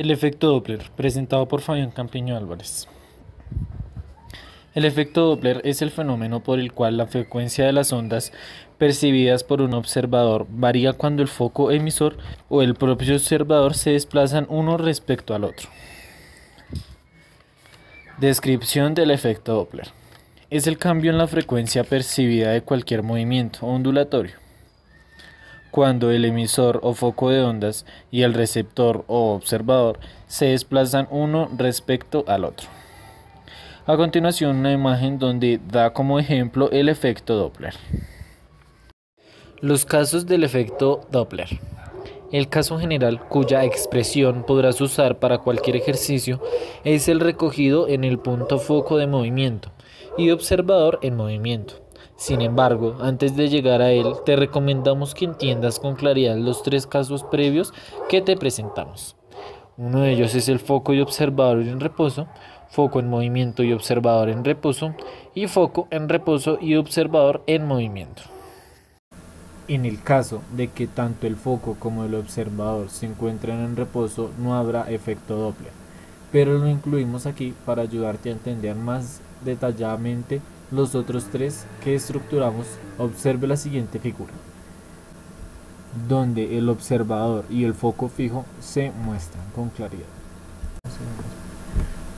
El efecto Doppler, presentado por Fabián Campiño Álvarez. El efecto Doppler es el fenómeno por el cual la frecuencia de las ondas percibidas por un observador varía cuando el foco emisor o el propio observador se desplazan uno respecto al otro. Descripción del efecto Doppler. Es el cambio en la frecuencia percibida de cualquier movimiento ondulatorio, cuando el emisor o foco de ondas y el receptor o observador se desplazan uno respecto al otro. A continuación, una imagen donde da como ejemplo el efecto Doppler. Los casos del efecto Doppler. El caso general, cuya expresión podrás usar para cualquier ejercicio, es el recogido en el punto foco de movimiento y observador en movimiento. Sin embargo, antes de llegar a él, te recomendamos que entiendas con claridad los tres casos previos que te presentamos. Uno de ellos es el foco y observador en reposo, foco en movimiento y observador en reposo, y foco en reposo y observador en movimiento. En el caso de que tanto el foco como el observador se encuentren en reposo, no habrá efecto Doppler, pero lo incluimos aquí para ayudarte a entender más detalladamente los otros tres que estructuramos. Observe la siguiente figura, donde el observador y el foco fijo se muestran con claridad.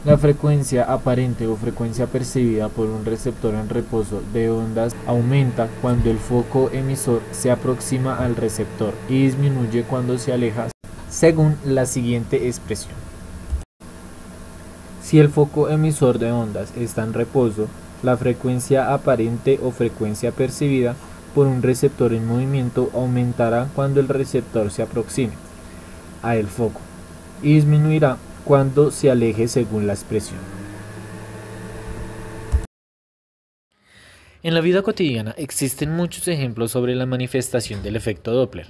La frecuencia aparente o frecuencia percibida por un receptor en reposo de ondas aumenta cuando el foco emisor se aproxima al receptor y disminuye cuando se aleja, según la siguiente expresión. Si el foco emisor de ondas está en reposo, la frecuencia aparente o frecuencia percibida por un receptor en movimiento aumentará cuando el receptor se aproxime a el foco y disminuirá cuando se aleje, según la expresión. En la vida cotidiana existen muchos ejemplos sobre la manifestación del efecto Doppler.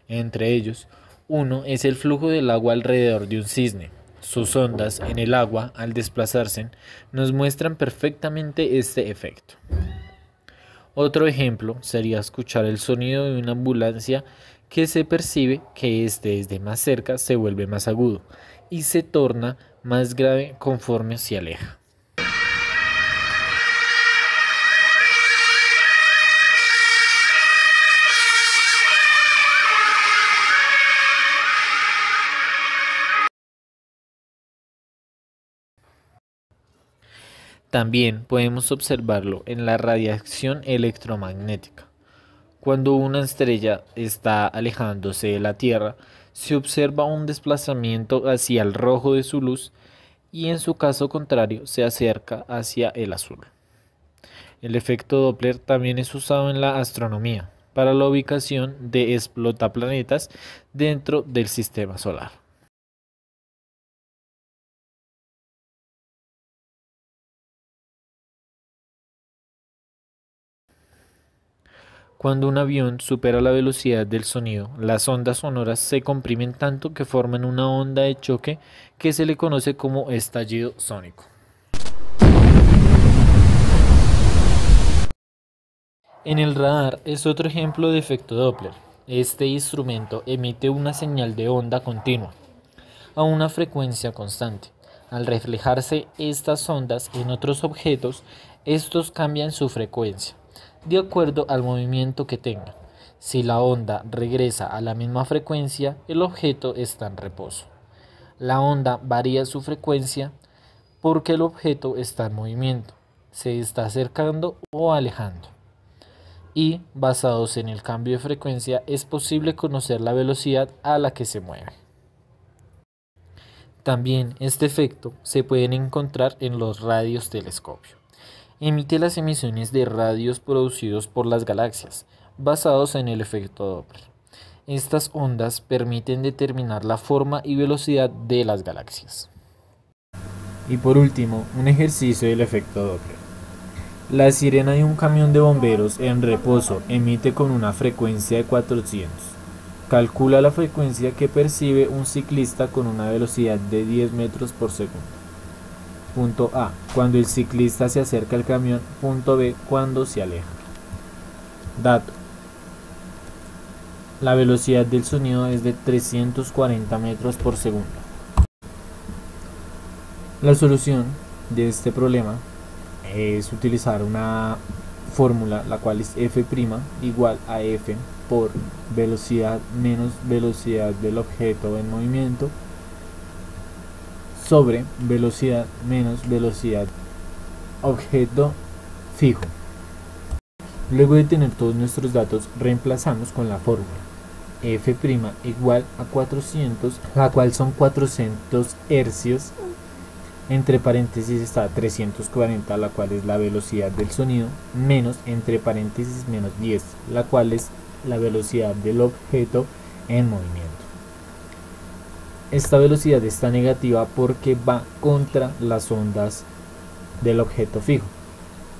Entre ellos, uno es el flujo del agua alrededor de un cisne. Sus ondas en el agua, al desplazarse, nos muestran perfectamente este efecto. Otro ejemplo sería escuchar el sonido de una ambulancia, que se percibe que desde más cerca se vuelve más agudo y se torna más grave conforme se aleja. También podemos observarlo en la radiación electromagnética. Cuando una estrella está alejándose de la Tierra, se observa un desplazamiento hacia el rojo de su luz y en su caso contrario se acerca hacia el azul. El efecto Doppler también es usado en la astronomía para la ubicación de explotaplanetas dentro del sistema solar. Cuando un avión supera la velocidad del sonido, las ondas sonoras se comprimen tanto que forman una onda de choque que se le conoce como estallido sónico. En el radar es otro ejemplo de efecto Doppler. Este instrumento emite una señal de onda continua a una frecuencia constante. Al reflejarse estas ondas en otros objetos, estos cambian su frecuencia de acuerdo al movimiento que tengan. Si la onda regresa a la misma frecuencia, el objeto está en reposo. La onda varía su frecuencia porque el objeto está en movimiento, se está acercando o alejando. Y, basados en el cambio de frecuencia, es posible conocer la velocidad a la que se mueve. También este efecto se puede encontrar en los radiotelescopios. Emite las emisiones de radios producidos por las galaxias, basados en el efecto Doppler. Estas ondas permiten determinar la forma y velocidad de las galaxias. Y por último, un ejercicio del efecto Doppler. La sirena de un camión de bomberos en reposo emite con una frecuencia de 400. Calcula la frecuencia que percibe un ciclista con una velocidad de 10 metros por segundo. Punto A, cuando el ciclista se acerca al camión. Punto B, cuando se aleja. Dato: la velocidad del sonido es de 340 metros por segundo. La solución de este problema es utilizar una fórmula, la cual es f' igual a f por velocidad menos velocidad del objeto en movimiento sobre velocidad menos velocidad objeto fijo. Luego de tener todos nuestros datos, reemplazamos con la fórmula f' igual a 400, la cual son 400 hercios. Entre paréntesis está 340, la cual es la velocidad del sonido, menos entre paréntesis menos 10, la cual es la velocidad del objeto en movimiento. Esta velocidad está negativa porque va contra las ondas del objeto fijo.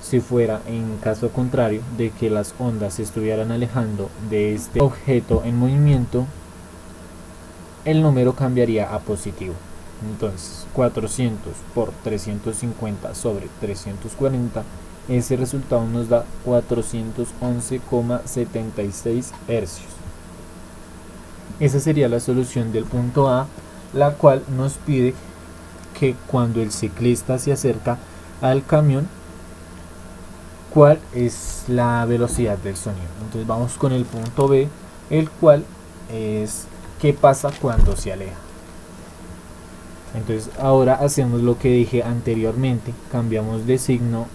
Si fuera en caso contrario de que las ondas se estuvieran alejando de este objeto en movimiento, el número cambiaría a positivo. Entonces 400 por 350 sobre 340, ese resultado nos da 411,76 hercios. Esa sería la solución del punto A, la cual nos pide que cuando el ciclista se acerca al camión, cuál es la velocidad del sonido. Entonces vamos con el punto B, el cual es qué pasa cuando se aleja. Entonces ahora hacemos lo que dije anteriormente, cambiamos de signo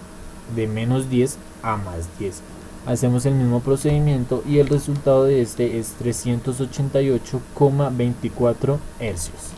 de menos 10 a más 10. Hacemos el mismo procedimiento y el resultado de este es 388,24 hercios.